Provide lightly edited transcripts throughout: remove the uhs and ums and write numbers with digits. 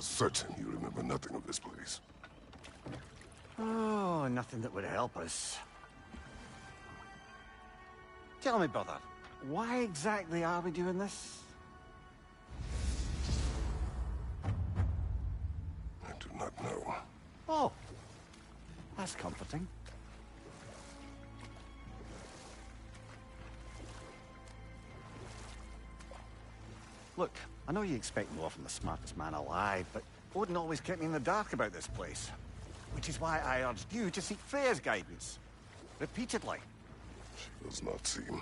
are certain you remember nothing of this place. Oh, nothing that would help us. Tell me, brother, why exactly are we doing this? I do not know. Oh, that's comforting. Look, I know you expect more from the smartest man alive, but Odin always kept me in the dark about this place. Which is why I urged you to seek Freya's guidance. Repeatedly. She does not seem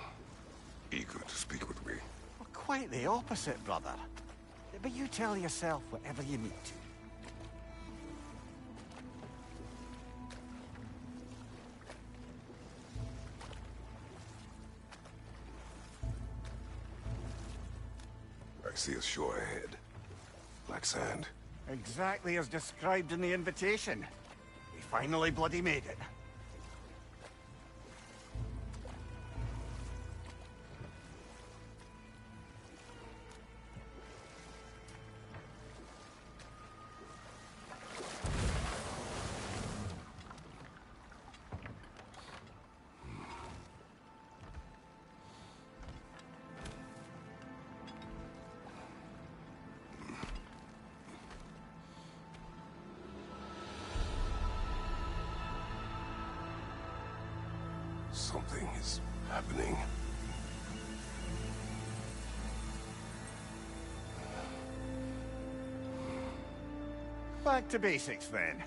eager to speak with me. Well, quite the opposite, brother. But you tell yourself whatever you need to. I see a shore ahead. Black sand. Exactly as described in the invitation. We finally bloody made it. Something is happening. Back to basics, then.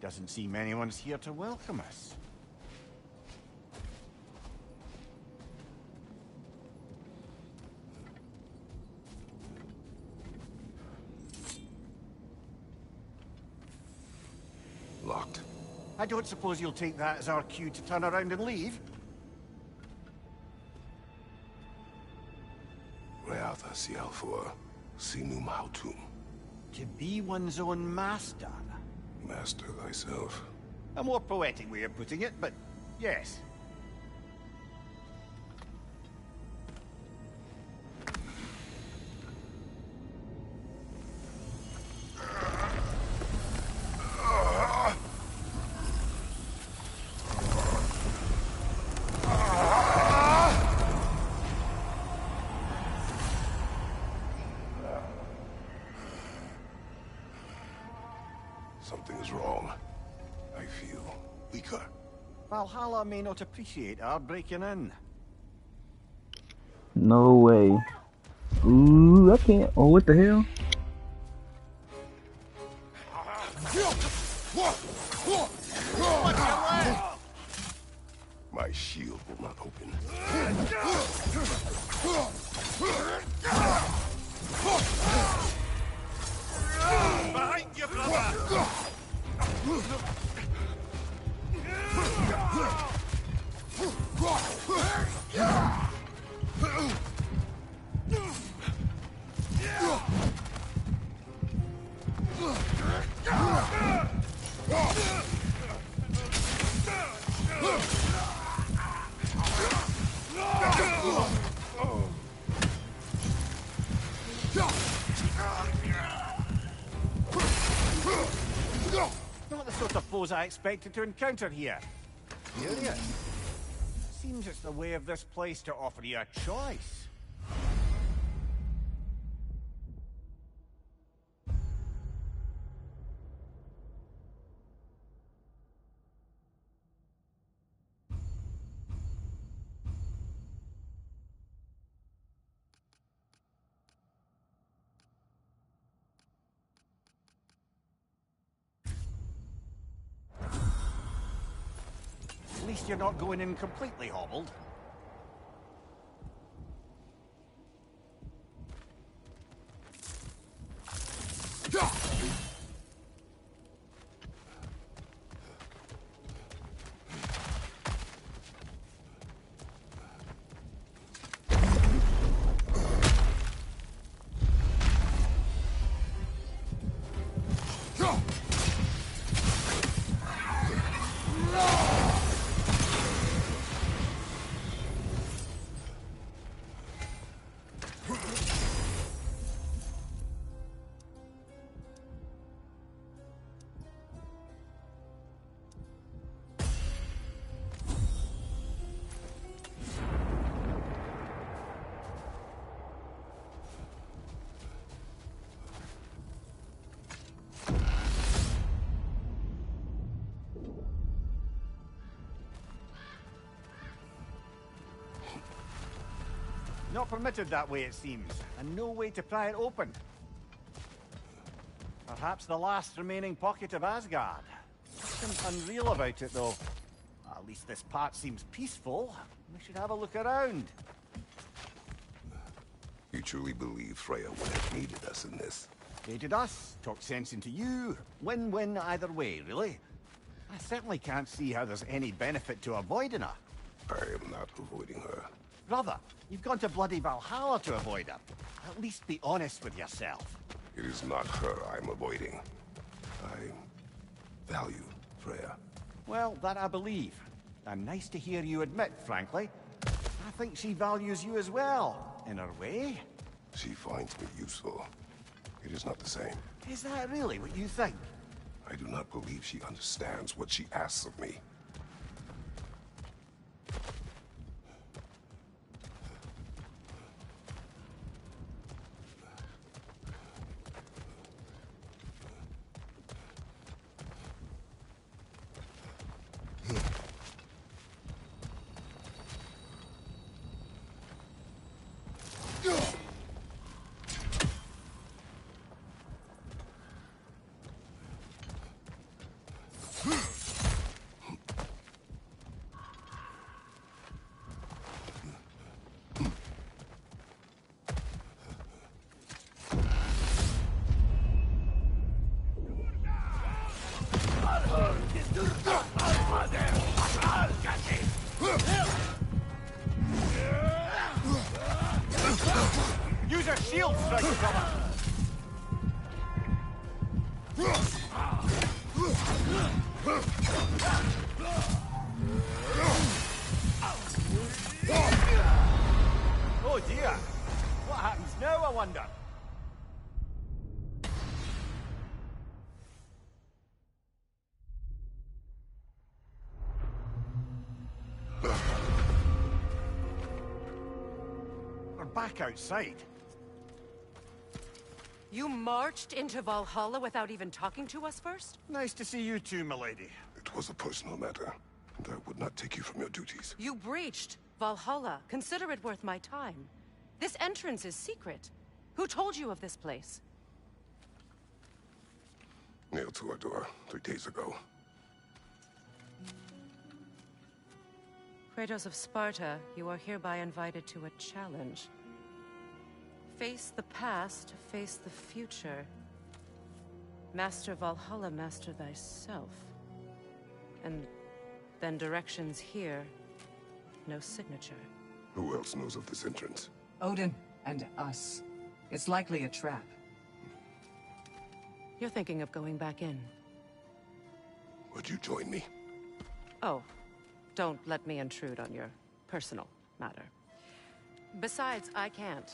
Doesn't seem anyone's here to welcome us. Locked. I don't suppose you'll take that as our cue to turn around and leave? Reatha Sialfur, Sinum Hautum. To be one's own master. Master thyself. A more poetic way of putting it, but yes. Something is wrong. I feel weaker. Valhalla may not appreciate our breaking in. No way. Ooh, I can't. Oh, what the hell? My shield will not open. Behind you, brother! Not the sort of foes I expected to encounter here. Curious. Seems it's the way of this place to offer you a choice. At least you're not going in completely hobbled. Not permitted that way, it seems, and no way to pry it open. Perhaps the last remaining pocket of Asgard. Something unreal about it, though. At least this part seems peaceful. We should have a look around. You truly believe Freya would have needed us in this? Hated us, talked sense into you. Win-win either way, really. I certainly can't see how there's any benefit to avoiding her. I am not avoiding her. Brother, you've gone to bloody Valhalla to avoid her. At least be honest with yourself. It is not her I'm avoiding. I value Freya. Well, that I believe. And nice to hear you admit, frankly. I think she values you as well, in her way. She finds me useful. It is not the same. Is that really what you think? I do not believe she understands what she asks of me. Use a shield strike, brother! Oh dear! What happens now, I wonder? We're back outside. You marched into Valhalla without even talking to us first? Nice to see you too, milady. It was a personal matter, and I would not take you from your duties. You breached Valhalla. Consider it worth my time. This entrance is secret. Who told you of this place? Nailed to our door 3 days ago. Kratos of Sparta, you are hereby invited to a challenge. Face the past, face the future. Master Valhalla, master thyself. And then directions here, no signature. Who else knows of this entrance? Odin and us. It's likely a trap. You're thinking of going back in. Would you join me? Oh, don't let me intrude on your personal matter. Besides, I can't.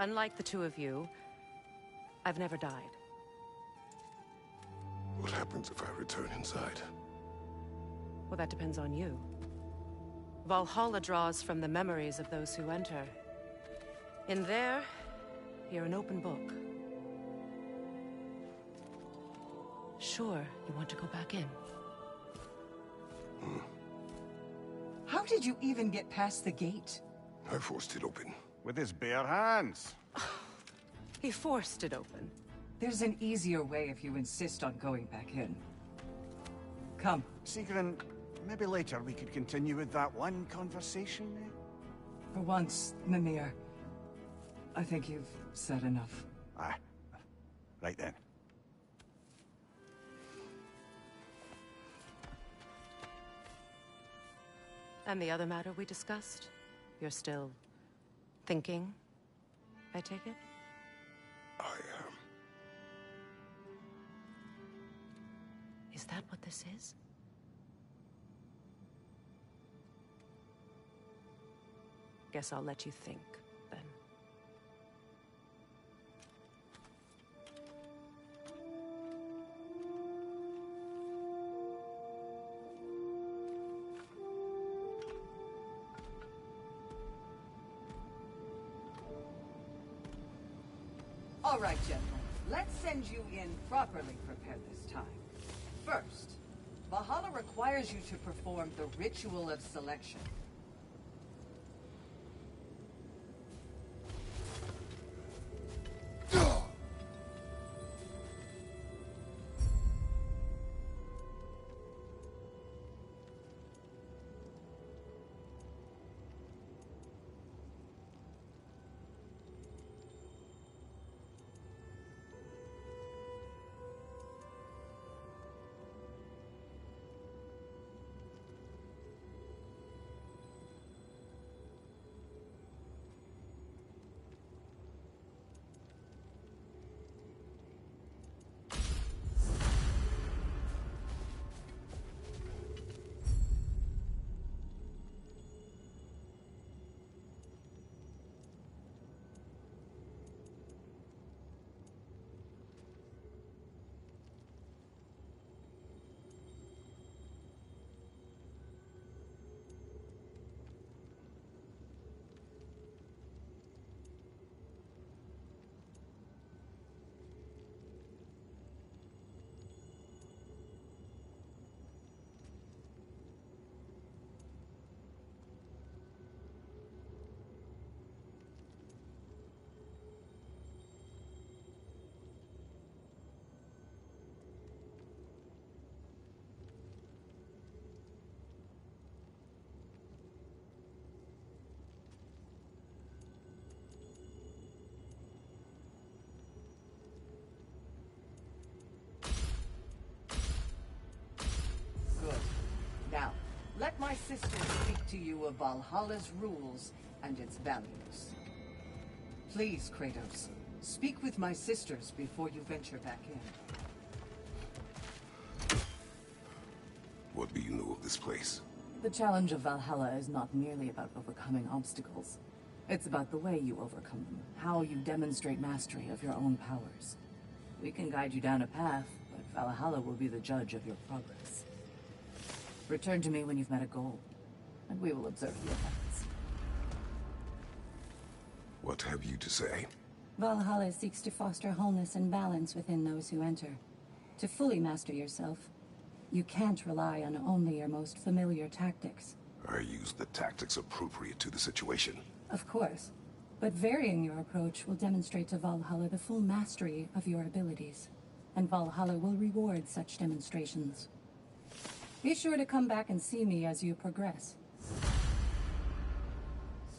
Unlike the two of you, I've never died. What happens if I return inside? Well, that depends on you. Valhalla draws from the memories of those who enter. In there, you're an open book. Sure, you want to go back in. How did you even get past the gate? I forced it open. With his bare hands. He forced it open. There's an easier way if you insist on going back in. Come. Sigrun, maybe later we could continue with that one conversation, eh? For once, Mimir, I think you've said enough. Aye. Right then. And the other matter we discussed? You're still thinking, I take it? I am. Is that what this is? Guess I'll let you think, then. All right, gentlemen. Let's send you in properly prepared this time. First, Valhalla requires you to perform the ritual of selection. Now, let my sister speak to you of Valhalla's rules and its values. Please, Kratos, speak with my sisters before you venture back in. What do you know of this place? The challenge of Valhalla is not merely about overcoming obstacles. It's about the way you overcome them, how you demonstrate mastery of your own powers. We can guide you down a path, but Valhalla will be the judge of your progress. Return to me when you've met a goal, and we will observe the effects. What have you to say? Valhalla seeks to foster wholeness and balance within those who enter. To fully master yourself, you can't rely on only your most familiar tactics. I use the tactics appropriate to the situation. Of course, but varying your approach will demonstrate to Valhalla the full mastery of your abilities, and Valhalla will reward such demonstrations. Be sure to come back and see me as you progress.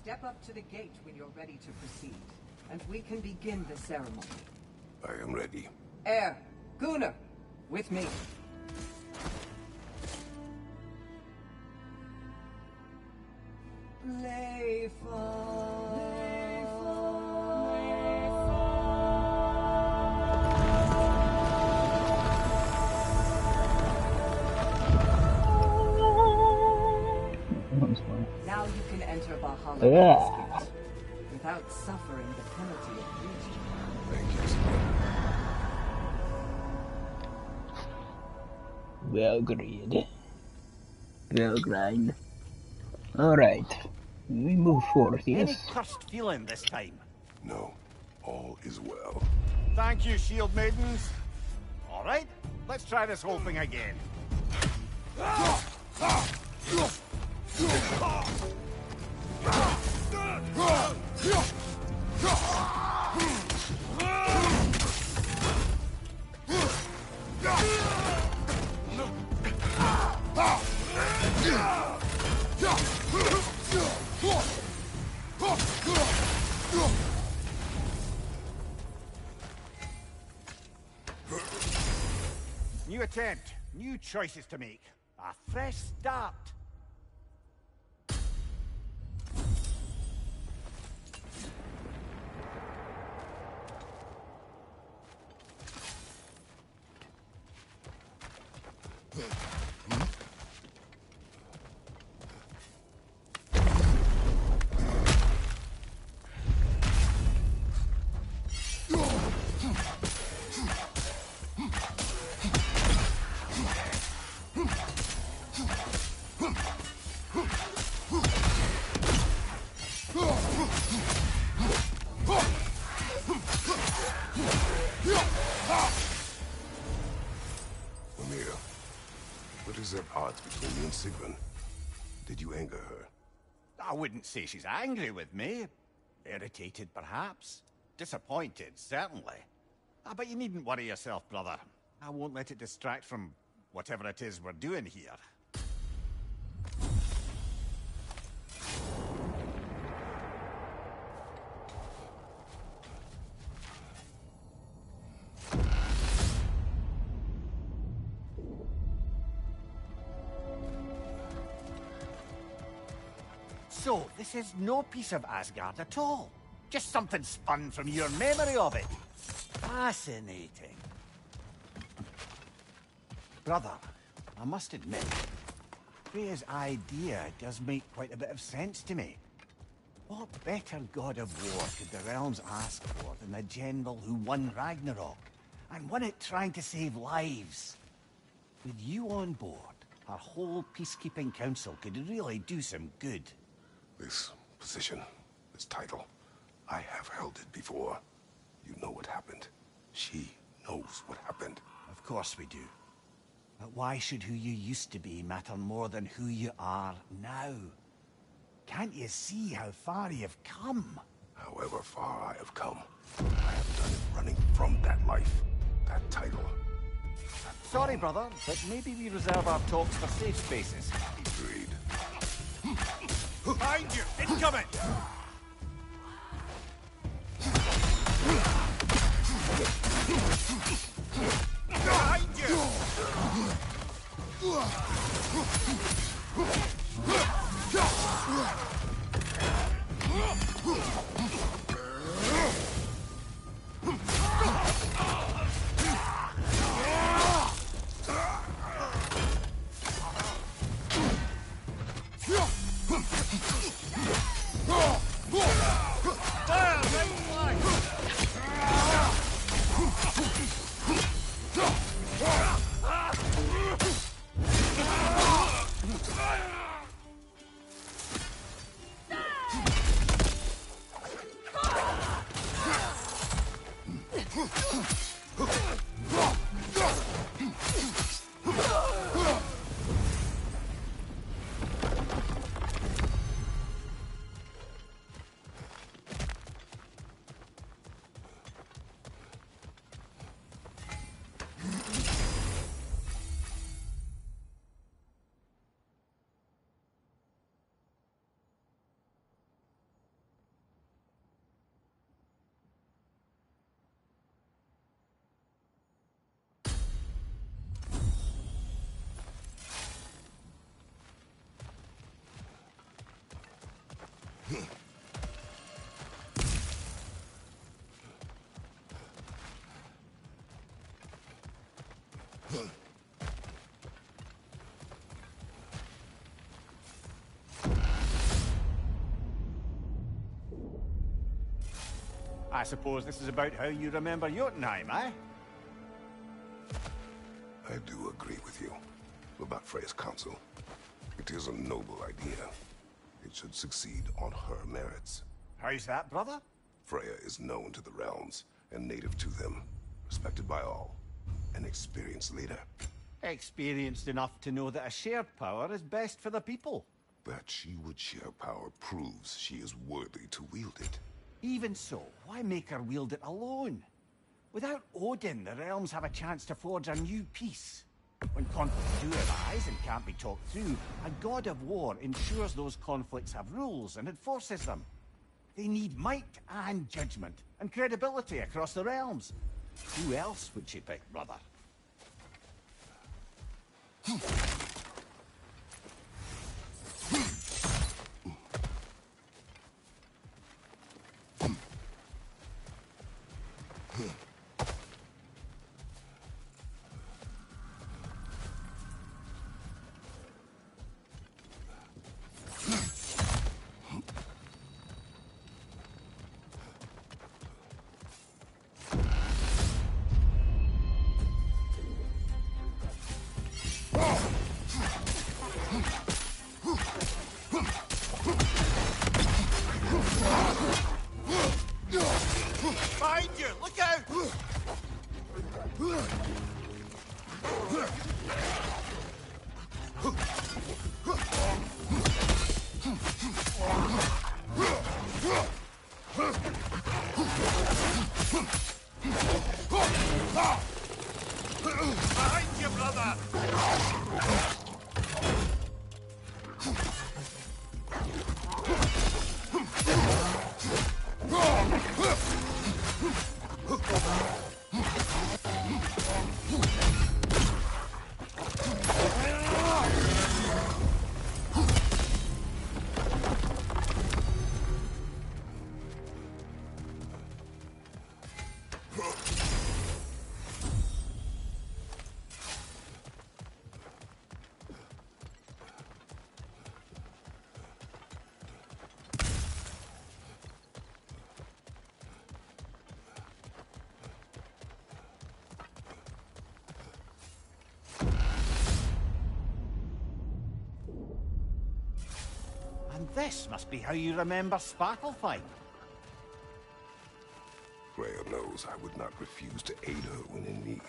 Step up to the gate when you're ready to proceed, and we can begin the ceremony. I am ready. Air, Gunnar, with me. Now you can enter Valhalla without suffering the penalty of breach. Thank you, Sabine. We agreed. We agreed. Alright. We move forward, Any yes? cursed feeling this time? No, all is well. Thank you, shield maidens. All right, let's try this whole thing again. New attempt, new choices to make. A fresh start. Mimir, what is at odds between you and Sigrun? Did you anger her? I wouldn't say she's angry with me. Irritated, perhaps. Disappointed, certainly. But you needn't worry yourself, brother. I won't let it distract from whatever it is we're doing here. So, this is no piece of Asgard at all. Just something spun from your memory of it. Fascinating. Brother, I must admit, Freya's idea does make quite a bit of sense to me. What better god of war could the realms ask for than the general who won Ragnarok, and won it trying to save lives? With you on board, our whole peacekeeping council could really do some good. This position, this title, I have held it before. You know what happened. She knows what happened. Of course we do. But why should who you used to be matter more than who you are now? Can't you see how far you've come? However far I have come, I have done it running from that life, that title. Sorry, brother, but maybe we reserve our talks for safe spaces. Agreed. Behind you! Incoming! Behind you! I suppose this is about how you remember Jotunheim, eh? I do agree with you. about Freya's council. It is a noble idea. It should succeed on her merits. How's that, brother? Freya is known to the realms and native to them, respected by all. An experienced leader. Experienced enough to know that a shared power is best for the people. That she would share power proves she is worthy to wield it. Even so, why make her wield it alone? Without Odin, the realms have a chance to forge a new peace. When conflicts do arise and can't be talked through, a god of war ensures those conflicts have rules and enforces them. They need might and judgment, and credibility across the realms. Who else would she pick, brother? Behind you! Look out! Behind you, brother! And this must be how you remember Spattlefight. Freya knows I would not refuse to aid her when in need.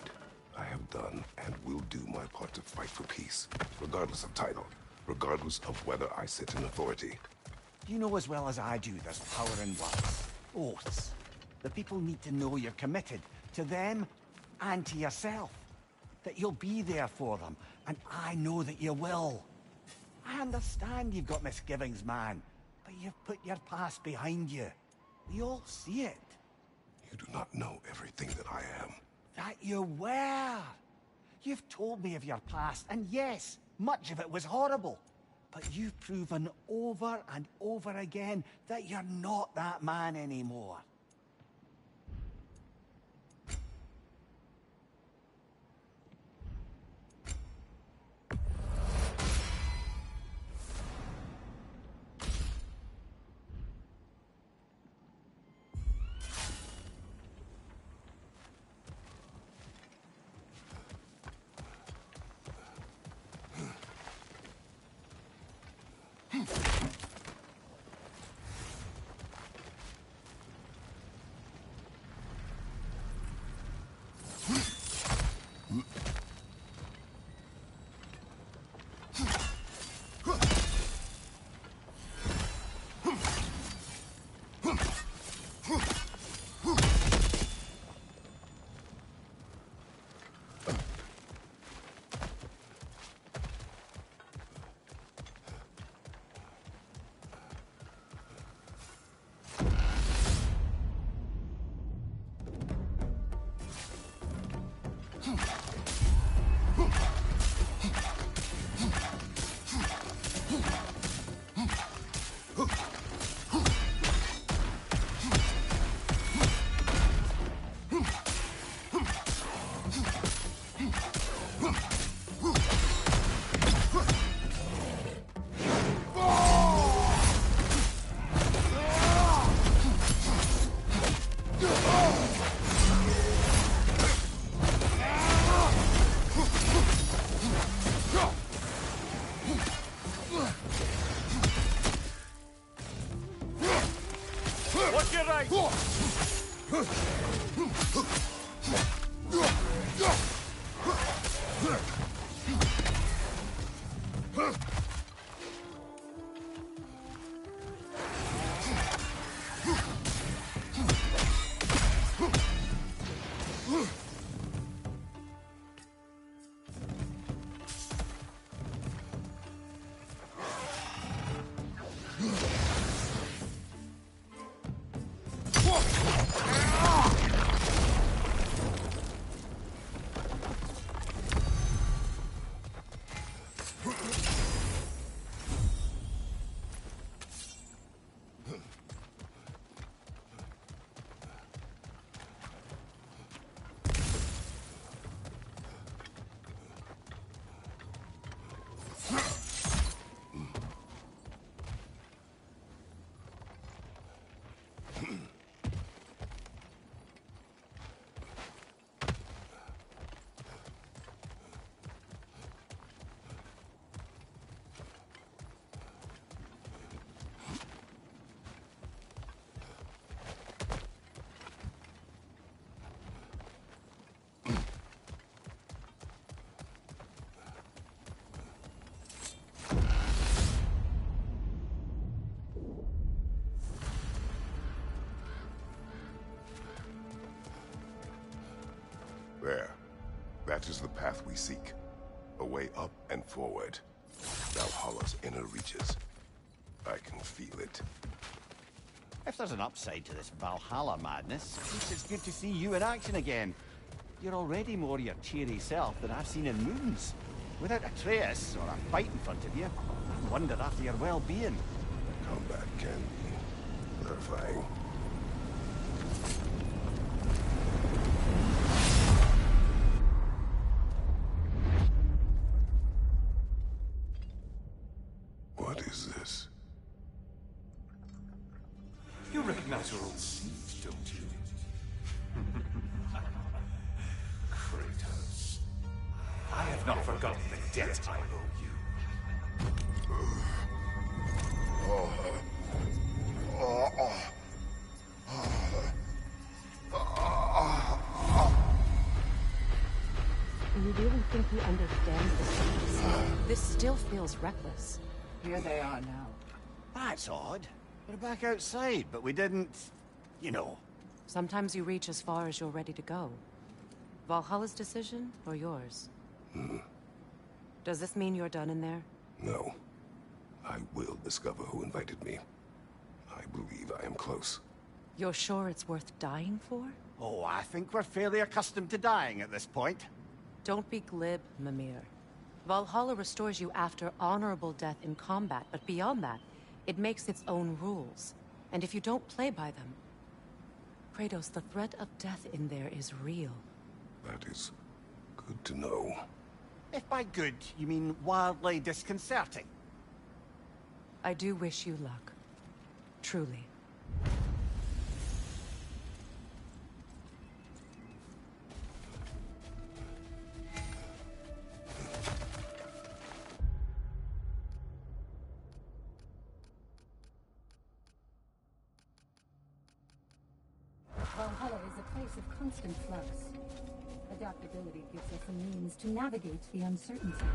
I have done and will do my part to fight for peace, regardless of title, regardless of whether I sit in authority. You know as well as I do there's power in words. Oaths. The people need to know you're committed to them and to yourself. That you'll be there for them, and I know that you will. I understand you've got misgivings, man, but you've put your past behind you. We all see it. You do not know everything that I am. That you were. You've told me of your past, and yes, much of it was horrible. But you've proven over and over again that you're not that man anymore. There. That is the path we seek. A way up and forward. Valhalla's inner reaches. I can feel it. If there's an upside to this Valhalla madness, at least it's good to see you in action again. You're already more your cheery self than I've seen in moons. Without Atreus, or a fight in front of you, I wonder after your well-being. Combat can be terrifying. What is this? You recognize your old seat, don't you? Kratos. I have not forgotten the debt I owe you. You really think he understands this? This still feels reckless. Here they are now. That's odd. We're back outside, but we didn't... you know. Sometimes you reach as far as you're ready to go. Valhalla's decision, or yours? Does this mean you're done in there? No. I will discover who invited me. I believe I am close. You're sure it's worth dying for? Oh, I think we're fairly accustomed to dying at this point. Don't be glib, Mimir. Valhalla restores you after honorable death in combat, but beyond that, it makes its own rules. And if you don't play by them... Kratos, the threat of death in there is real. That is good to know. If by good, you mean wildly disconcerting. I do wish you luck. Truly. Valhalla is a place of constant flux. Adaptability gives us a means to navigate the uncertainty.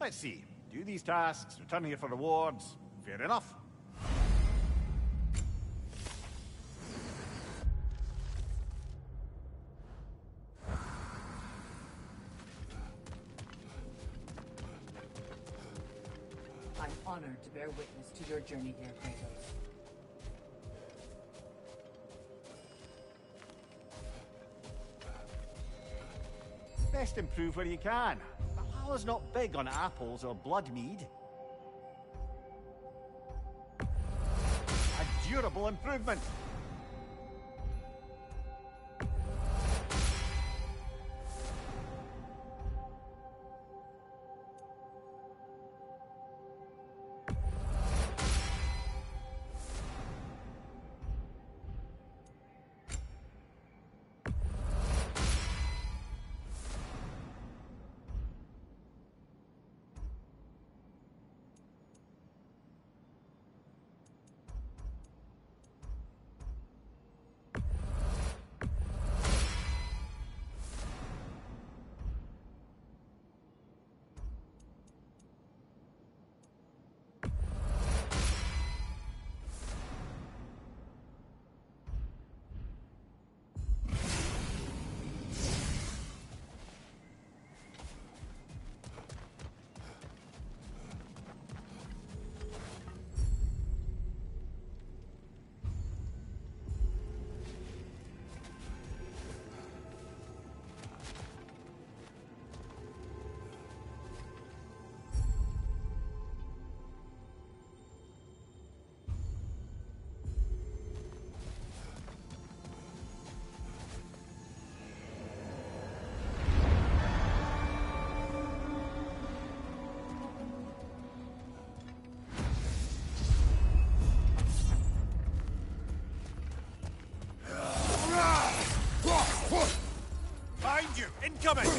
Let's see. Do these tasks, return here for rewards. Fair enough. I'm honored to bear witness to your journey here, Kratos. Best improve where you can. Valhalla's not big on apples or blood mead. A durable improvement. Behind you! Incoming!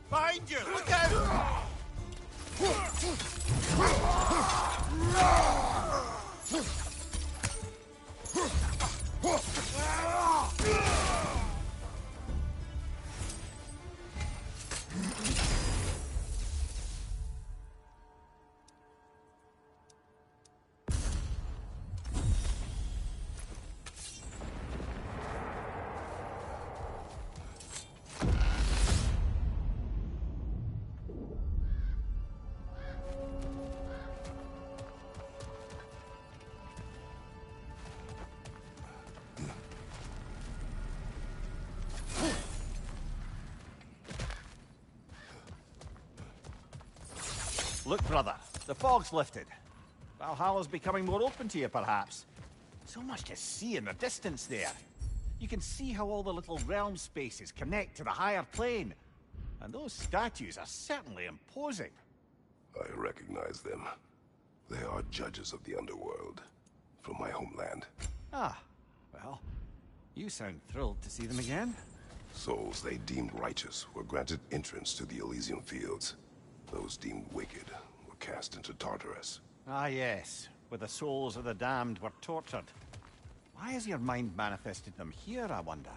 Behind you! Look out! Look, brother, the fog's lifted. Valhalla's becoming more open to you, perhaps. So much to see in the distance there. You can see how all the little realm spaces connect to the higher plane. And those statues are certainly imposing. I recognize them. They are judges of the underworld, from my homeland. Ah, well, you sound thrilled to see them again. Souls they deemed righteous were granted entrance to the Elysium Fields. Those deemed wicked were cast into Tartarus. Ah, yes, where the souls of the damned were tortured. Why has your mind manifested them here, I wonder?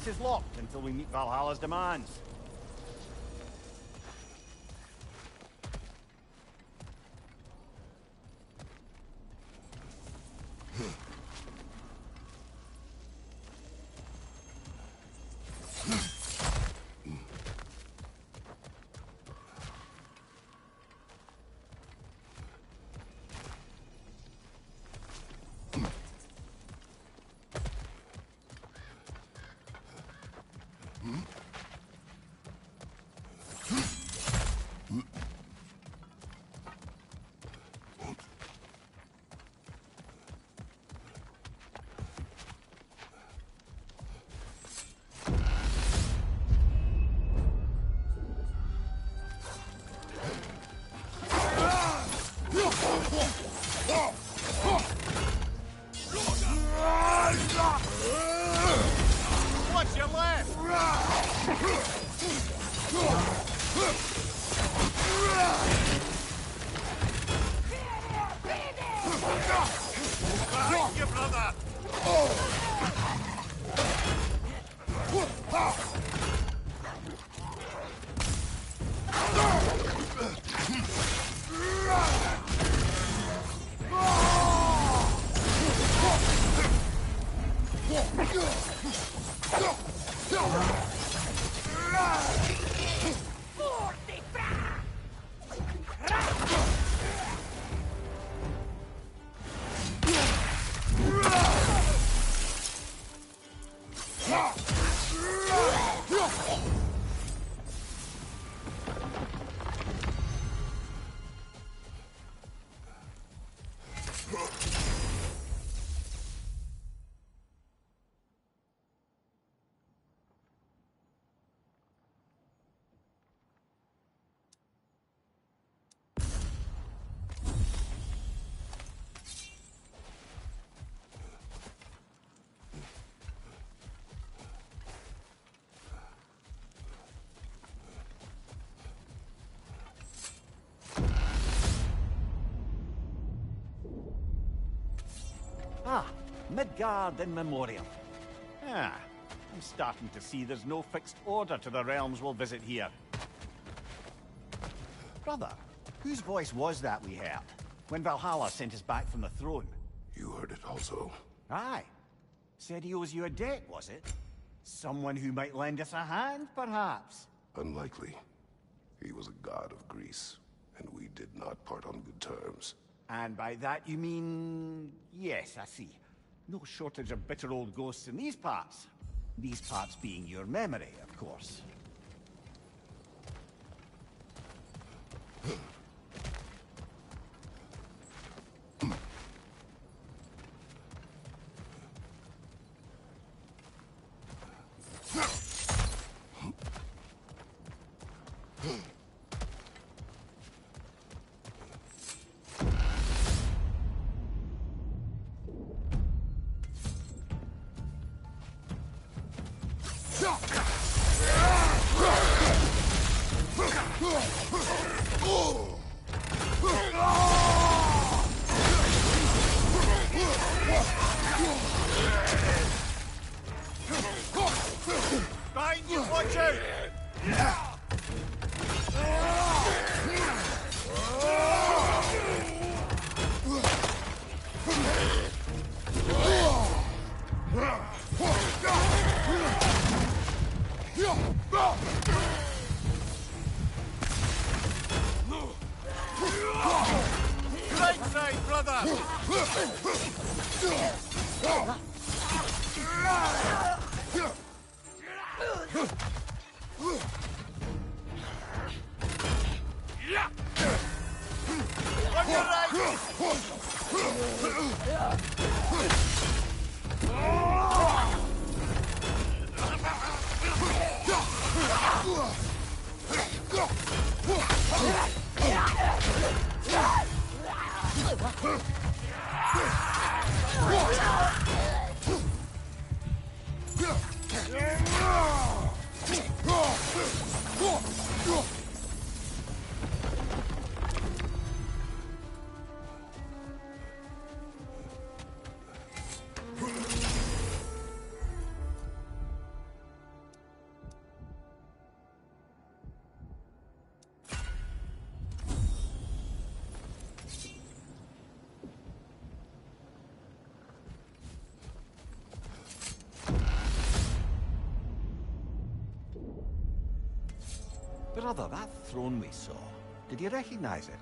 This is locked until we meet Valhalla's demands. What's your left? Thank you, brother! Ah, Midgard in Memoriam. Ah, I'm starting to see there's no fixed order to the realms we'll visit here. Brother, whose voice was that we heard when Valhalla sent us back from the throne? You heard it also. Aye. Said he owes you a debt, was it? Someone who might lend us a hand, perhaps? Unlikely. He was a god of Greece, and we did not part on good terms. And by that you mean... Yes, I see. No shortage of bitter old ghosts in these parts. These parts being your memory, of course. Behind you, watch out! Right side, brother! Brother, that throne we saw, did you recognize it?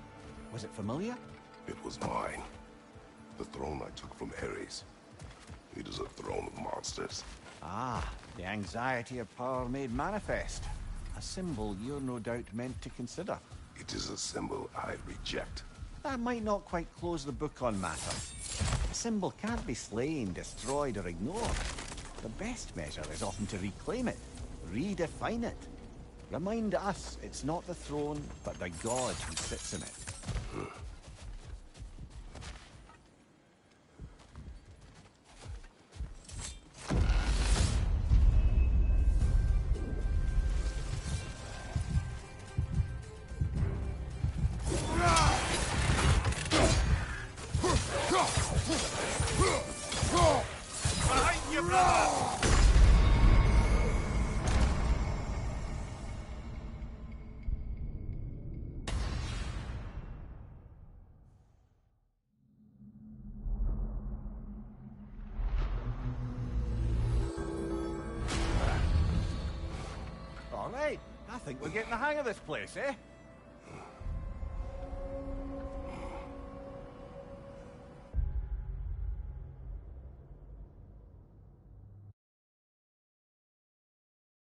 Was it familiar? It was mine. The throne I took from Ares. It is a throne of monsters. Ah, the anxiety of power made manifest. A symbol you're no doubt meant to consider. It is a symbol I reject. That might not quite close the book on matters. A symbol can't be slain, destroyed, or ignored. The best measure is often to reclaim it, redefine it. Remind us it's not the throne, but the god who sits in it. Behind you, brother! All right, I think we're getting the hang of this place, eh?